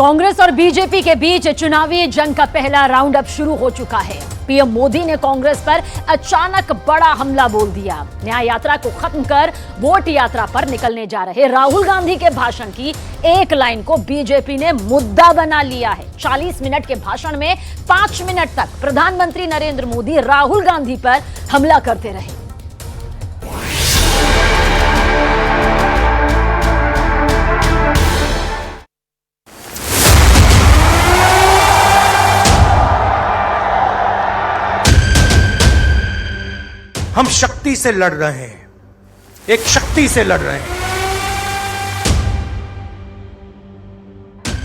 कांग्रेस और बीजेपी के बीच चुनावी जंग का पहला राउंड अब शुरू हो चुका है। पीएम मोदी ने कांग्रेस पर अचानक बड़ा हमला बोल दिया। न्याय यात्रा को खत्म कर वोट यात्रा पर निकलने जा रहे राहुल गांधी के भाषण की एक लाइन को बीजेपी ने मुद्दा बना लिया है। 40 मिनट के भाषण में 5 मिनट तक प्रधानमंत्री नरेंद्र मोदी राहुल गांधी पर हमला करते रहे। हम शक्ति से लड़ रहे हैं, एक शक्ति से लड़ रहे हैं।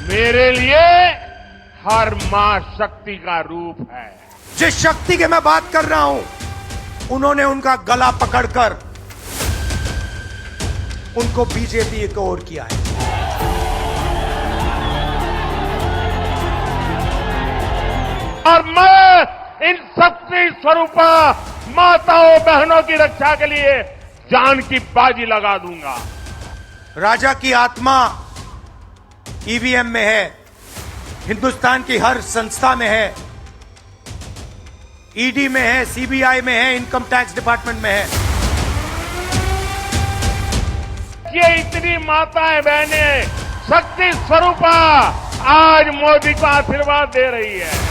मेरे लिए हर मां शक्ति का रूप है। जिस शक्ति की मैं बात कर रहा हूं, उन्होंने उनका गला पकड़कर उनको बीजेपी की ओर किया है। और मैं इन शक्ति स्वरूपा माताओं बहनों की रक्षा के लिए जान की बाजी लगा दूंगा। राजा की आत्मा ईवीएम में है, हिंदुस्तान की हर संस्था में है, ईडी में है, सीबीआई में है, इनकम टैक्स डिपार्टमेंट में है। ये इतनी माताएं बहनें शक्ति स्वरूपा आज मोदी को आशीर्वाद दे रही है।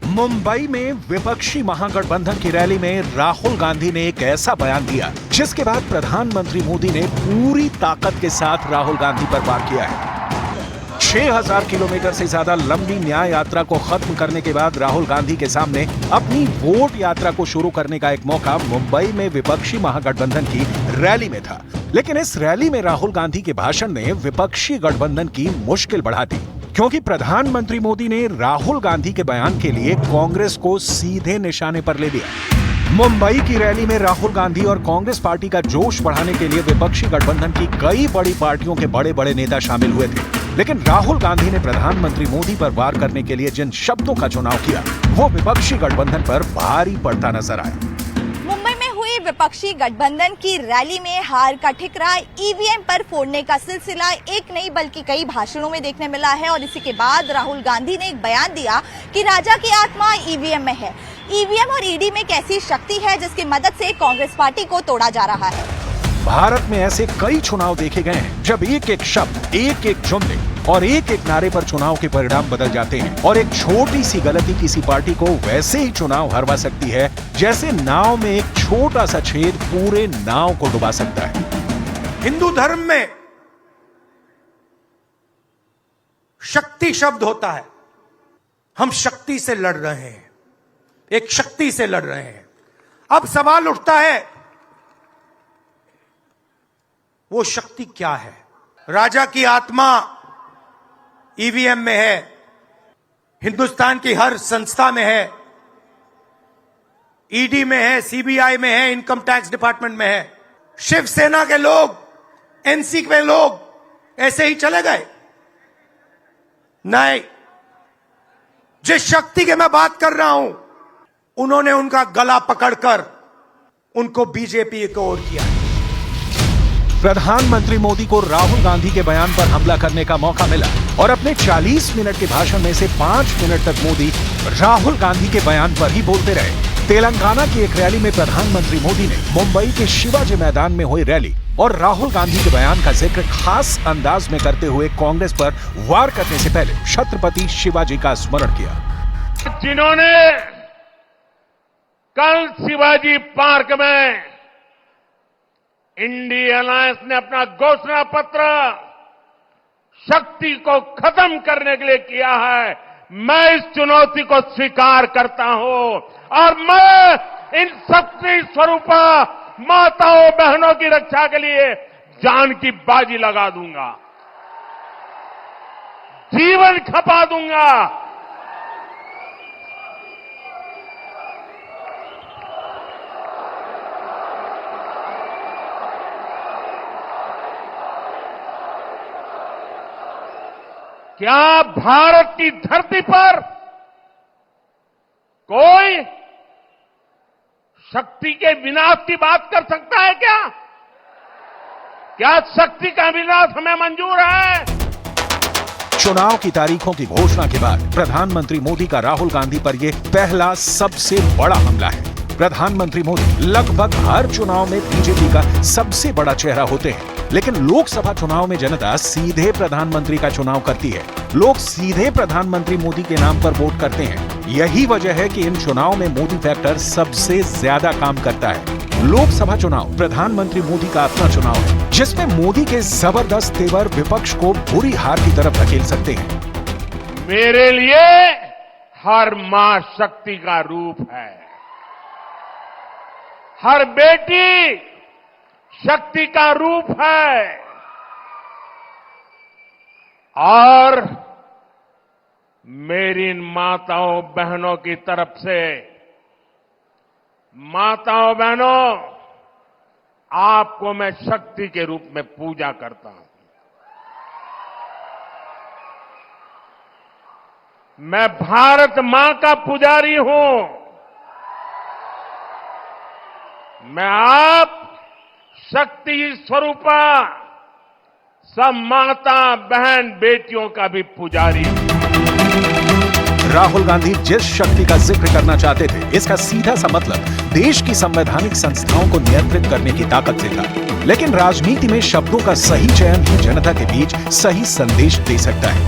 मुंबई में विपक्षी महागठबंधन की रैली में राहुल गांधी ने एक ऐसा बयान दिया जिसके बाद प्रधानमंत्री मोदी ने पूरी ताकत के साथ राहुल गांधी पर वार किया है। 6000 किलोमीटर से ज्यादा लंबी न्याय यात्रा को खत्म करने के बाद राहुल गांधी के सामने अपनी वोट यात्रा को शुरू करने का एक मौका मुंबई में विपक्षी महागठबंधन की रैली में था। लेकिन इस रैली में राहुल गांधी के भाषण ने विपक्षी गठबंधन की मुश्किल बढ़ा दी, क्योंकि प्रधानमंत्री मोदी ने राहुल गांधी के बयान के लिए कांग्रेस को सीधे निशाने पर ले लिया। मुंबई की रैली में राहुल गांधी और कांग्रेस पार्टी का जोश बढ़ाने के लिए विपक्षी गठबंधन की कई बड़ी पार्टियों के बड़े बड़े नेता शामिल हुए थे। लेकिन राहुल गांधी ने प्रधानमंत्री मोदी पर वार करने के लिए जिन शब्दों का चुनाव किया, वो विपक्षी गठबंधन पर भारी पड़ता नजर आया। विपक्षी गठबंधन की रैली में हार का ठिकरा ईवीएम पर फोड़ने का सिलसिला एक नहीं बल्कि कई भाषणों में देखने मिला है। और इसी के बाद राहुल गांधी ने एक बयान दिया कि राजा की आत्मा ईवीएम में है। ईवीएम और ईडी में कैसी शक्ति है जिसकी मदद से कांग्रेस पार्टी को तोड़ा जा रहा है। भारत में ऐसे कई चुनाव देखे गए हैं जब एक एक शब्द, एक एक जुमले और एक एक नारे पर चुनाव के परिणाम बदल जाते हैं और एक छोटी सी गलती किसी पार्टी को वैसे ही चुनाव हरवा सकती है जैसे नाव में एक छोटा सा छेद पूरे नाव को डुबा सकता है। हिंदू धर्म में शक्ति शब्द होता है। हम शक्ति से लड़ रहे हैं, एक शक्ति से लड़ रहे हैं। अब सवाल उठता है, वो शक्ति क्या है? राजा की आत्मा ईवीएम में है, हिंदुस्तान की हर संस्था में है, ईडी में है, सीबीआई में है, इनकम टैक्स डिपार्टमेंट में है। शिवसेना के लोग, एनसी के लोग ऐसे ही चले गए? नहीं। जिस शक्ति की मैं बात कर रहा हूं, उन्होंने उनका गला पकड़कर उनको बीजेपी की ओर किया। प्रधानमंत्री मोदी को राहुल गांधी के बयान पर हमला करने का मौका मिला और अपने 40 मिनट के भाषण में से 5 मिनट तक मोदी राहुल गांधी के बयान पर ही बोलते रहे। तेलंगाना की एक रैली में प्रधानमंत्री मोदी ने मुंबई के शिवाजी मैदान में हुई रैली और राहुल गांधी के बयान का जिक्र खास अंदाज में करते हुए कांग्रेस पर वार करने से पहले छत्रपति शिवाजी का स्मरण किया। जिन्होंने कल शिवाजी पार्क में इंडिया अलायंस ने अपना घोषणा पत्र शक्ति को खत्म करने के लिए किया है, मैं इस चुनौती को स्वीकार करता हूं और मैं इन शक्ति स्वरूपा माताओं बहनों की रक्षा के लिए जान की बाजी लगा दूंगा, जीवन खपा दूंगा। क्या भारत की धरती पर कोई शक्ति के विनाश की बात कर सकता है क्या? क्या शक्ति का विनाश हमें मंजूर है? चुनाव की तारीखों की घोषणा के बाद प्रधानमंत्री मोदी का राहुल गांधी पर यह पहला सबसे बड़ा हमला है। प्रधानमंत्री मोदी लगभग हर चुनाव में बीजेपी का सबसे बड़ा चेहरा होते हैं, लेकिन लोकसभा चुनाव में जनता सीधे प्रधानमंत्री का चुनाव करती है। लोग सीधे प्रधानमंत्री मोदी के नाम पर वोट करते हैं। यही वजह है कि इन चुनाव में मोदी फैक्टर सबसे ज्यादा काम करता है। लोकसभा चुनाव प्रधानमंत्री मोदी का अपना चुनाव है, जिसमें मोदी के जबरदस्त तेवर विपक्ष को बुरी हार की तरफ धकेल सकते हैं। मेरे लिए हर मां शक्ति का रूप है, हर बेटी शक्ति का रूप है, और मेरी इन माताओं बहनों की तरफ से, माताओं बहनों, आपको मैं शक्ति के रूप में पूजा करता हूं। मैं भारत मां का पुजारी हूं। मैं आप शक्ति स्वरूपा सब माता बहन बेटियों का भी पुजारी हूं। राहुल गांधी जिस शक्ति का जिक्र करना चाहते थे, इसका सीधा सा मतलब देश की संवैधानिक संस्थाओं को नियंत्रित करने की ताकत से था। लेकिन राजनीति में शब्दों का सही चयन ही जनता के बीच सही संदेश दे सकता है।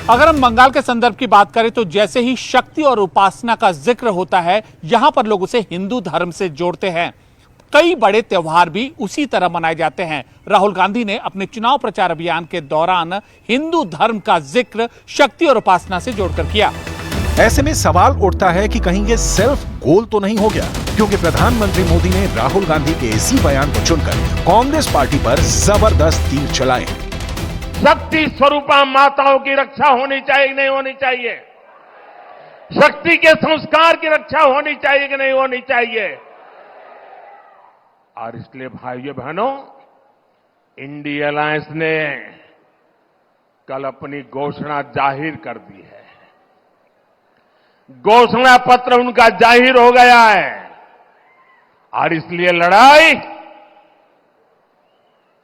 अगर हम बंगाल के संदर्भ की बात करें तो जैसे ही शक्ति और उपासना का जिक्र होता है, यहां पर लोग उसे हिंदू धर्म से जोड़ते हैं। कई बड़े त्योहार भी उसी तरह मनाए जाते हैं। राहुल गांधी ने अपने चुनाव प्रचार अभियान के दौरान हिंदू धर्म का जिक्र शक्ति और उपासना से जोड़कर किया। ऐसे में सवाल उठता है कि कहीं ये सेल्फ गोल तो नहीं हो गया, क्योंकि प्रधानमंत्री मोदी ने राहुल गांधी के इसी बयान को चुनकर कांग्रेस पार्टी पर जबरदस्त तीर चलाए। शक्ति स्वरूपा माताओं की रक्षा होनी चाहिए, नहीं होनी चाहिए? शक्ति के संस्कार की रक्षा होनी चाहिए कि नहीं होनी चाहिए? और इसलिए भाइयों बहनों, इंडिया अलायंस ने कल अपनी घोषणा जाहिर कर दी है। घोषणा पत्र उनका जाहिर हो गया है, और इसलिए लड़ाई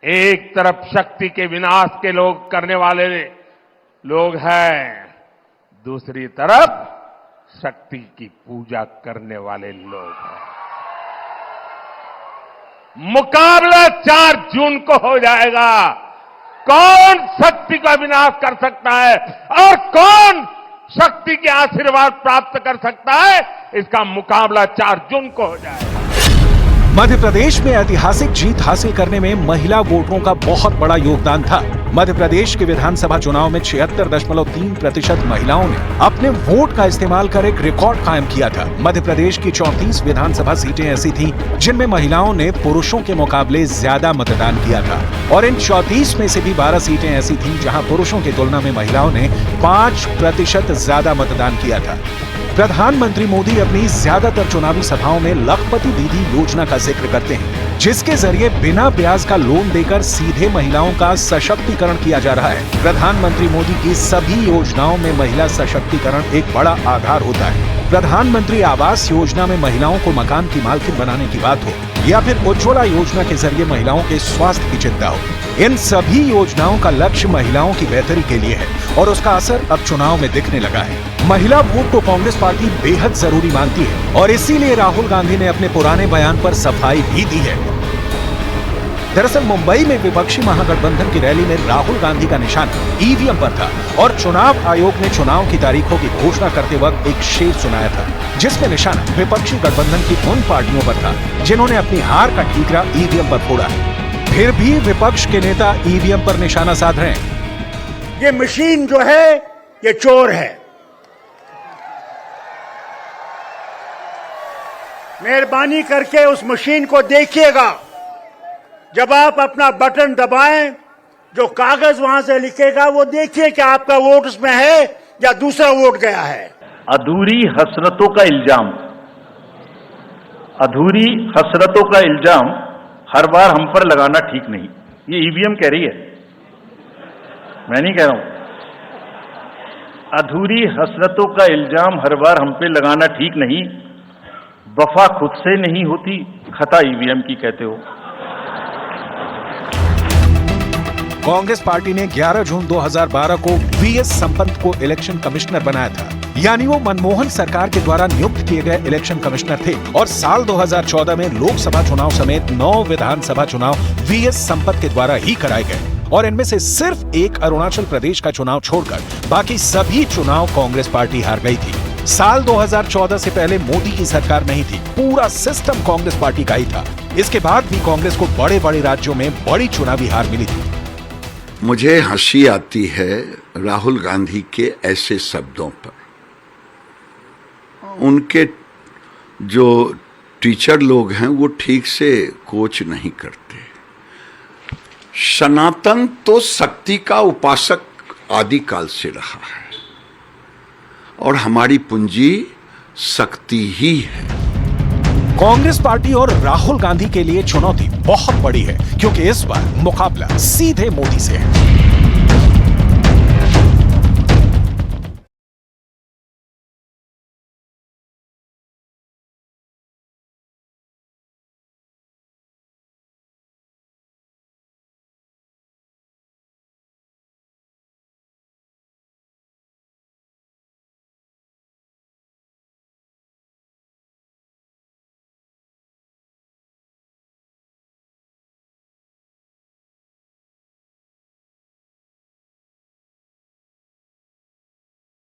एक तरफ शक्ति के विनाश के लोग करने वाले लोग हैं, दूसरी तरफ शक्ति की पूजा करने वाले लोग हैं। मुकाबला 4 जून को हो जाएगा। कौन शक्ति का विनाश कर सकता है और कौन शक्ति के आशीर्वाद प्राप्त कर सकता है, इसका मुकाबला 4 जून को हो जाएगा। मध्य प्रदेश में ऐतिहासिक जीत हासिल करने में महिला वोटरों का बहुत बड़ा योगदान था। मध्य प्रदेश के विधानसभा चुनाव में 76.3% महिलाओं ने अपने वोट का इस्तेमाल कर एक रिकॉर्ड कायम किया था। मध्य प्रदेश की 34 विधानसभा सीटें ऐसी थीं जिनमें महिलाओं ने पुरुषों के मुकाबले ज्यादा मतदान किया था, और इन 34 में से भी 12 सीटें ऐसी थीं जहां पुरुषों की तुलना में महिलाओं ने 5% ज्यादा मतदान किया था। प्रधानमंत्री मोदी अपनी ज्यादातर चुनावी सभाओं में लखपति दीदी योजना का जिक्र करते हैं, जिसके जरिए बिना ब्याज का लोन देकर सीधे महिलाओं का सशक्तिकरण किया जा रहा है। प्रधानमंत्री मोदी की सभी योजनाओं में महिला सशक्तिकरण एक बड़ा आधार होता है। प्रधानमंत्री आवास योजना में महिलाओं को मकान की मालकिन बनाने की बात हो, या फिर उज्ज्वला योजना के जरिए महिलाओं के स्वास्थ्य की चिंता हो, इन सभी योजनाओं का लक्ष्य महिलाओं की बेहतरी के लिए है, और उसका असर अब चुनाव में दिखने लगा है। महिला वोट को कांग्रेस पार्टी बेहद जरूरी मानती है, और इसीलिए राहुल गांधी ने अपने पुराने बयान पर सफाई भी दी है। दरअसल मुंबई में विपक्षी महागठबंधन की रैली में राहुल गांधी का निशाना ईवीएम पर था, और चुनाव आयोग ने चुनाव की तारीखों की घोषणा करते वक्त एक शेर सुनाया था, जिसमें निशाना विपक्षी गठबंधन की उन पार्टियों पर था जिन्होंने अपनी हार का ठीकरा ईवीएम पर फोड़ा है। फिर भी विपक्ष के नेता ईवीएम पर निशाना साध रहे हैं। ये मशीन जो है ये चोर है। मेहरबानी करके उस मशीन को देखिएगा। जब आप अपना बटन दबाएं, जो कागज वहां से लिखेगा वो देखिए कि आपका वोट उसमें है या दूसरा वोट गया है। अधूरी हसरतों का इल्जाम, अधूरी हसरतों का इल्जाम हर बार हम पर लगाना ठीक नहीं। ये ईवीएम कह रही है, मैं नहीं कह रहा हूं। अधूरी हसरतों का इल्जाम हर बार हम पे लगाना ठीक नहीं। वफा खुद से नहीं होती, खता ईवीएम की कहते हो। कांग्रेस पार्टी ने 11 जून 2012 को वीएस संपत को इलेक्शन कमिश्नर बनाया था, यानी वो मनमोहन सरकार के द्वारा नियुक्त किए गए इलेक्शन कमिश्नर थे। और साल 2014 में लोकसभा चुनाव समेत 9 विधानसभा चुनाव वीएस संपत के द्वारा ही कराए गए और इनमें से सिर्फ एक अरुणाचल प्रदेश का चुनाव छोड़कर बाकी सभी चुनाव कांग्रेस पार्टी हार गई थी। साल 2014 से पहले मोदी की सरकार नहीं थी, पूरा सिस्टम कांग्रेस पार्टी का ही था। इसके बाद भी कांग्रेस को बड़े बड़े राज्यों में बड़ी चुनावी हार मिली थी। मुझे हंसी आती है राहुल गांधी के ऐसे शब्दों पर। उनके जो टीचर लोग हैं वो ठीक से कोच नहीं करते। सनातन तो शक्ति का उपासक आदिकाल से रहा है और हमारी पूंजी शक्ति ही है। कांग्रेस पार्टी और राहुल गांधी के लिए चुनौती बहुत बड़ी है, क्योंकि इस बार मुकाबला सीधे मोदी से है।